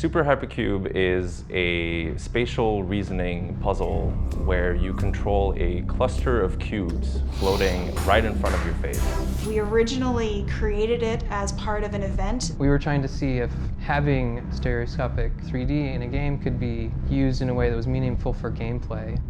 SUPERHYPERCUBE is a spatial reasoning puzzle where you control a cluster of cubes floating right in front of your face. We originally created it as part of an event. We were trying to see if having stereoscopic 3D in a game could be used in a way that was meaningful for gameplay.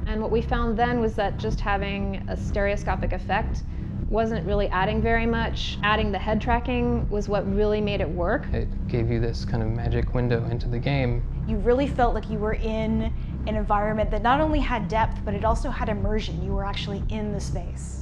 And what we found then was that just having a stereoscopic effect wasn't really adding very much. Adding the head tracking was what really made it work. It gave you this kind of magic window into the game. You really felt like you were in an environment that not only had depth, but it also had immersion. You were actually in the space.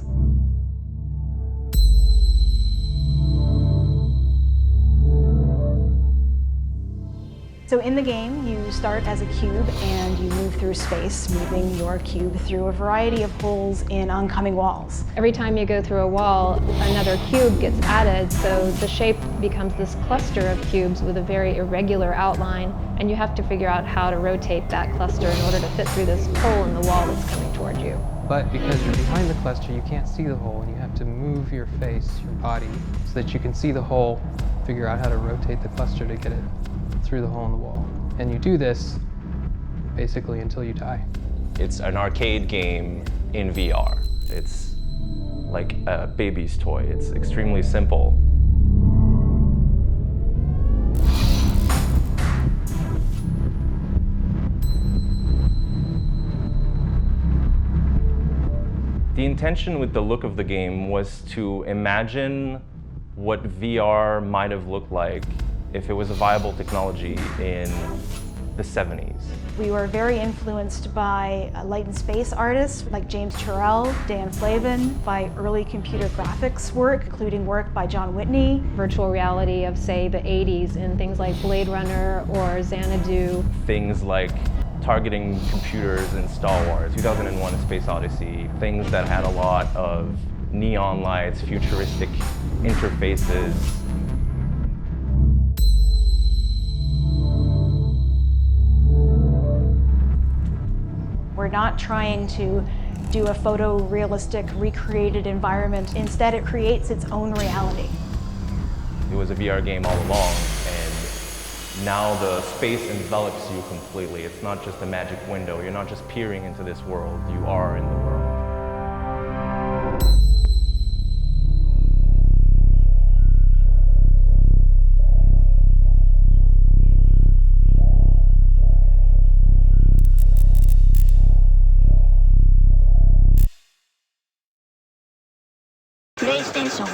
So in the game, you start as a cube and you move through space, moving your cube through a variety of holes in oncoming walls. Every time you go through a wall, another cube gets added, so the shape becomes this cluster of cubes with a very irregular outline, and you have to figure out how to rotate that cluster in order to fit through this hole in the wall that's coming toward you. But because you're behind the cluster, you can't see the hole, and you have to move your face, your body, so that you can see the hole, figure out how to rotate the cluster to get it through the hole in the wall. And you do this basically until you die. It's an arcade game in VR. It's like a baby's toy. It's extremely simple. The intention with the look of the game was to imagine what VR might have looked like if it was a viable technology in the 70s. We were very influenced by light and space artists like James Turrell, Dan Flavin, by early computer graphics work, including work by John Whitney. Virtual reality of, say, the 80s in things like Blade Runner or Xanadu. Things like targeting computers in Star Wars, 2001: A Space Odyssey, things that had a lot of neon lights, futuristic interfaces. We're not trying to do a photorealistic, recreated environment. Instead, it creates its own reality. It was a VR game all along, and now the space envelops you completely. It's not just a magic window. You're not just peering into this world. You are in the world. PlayStation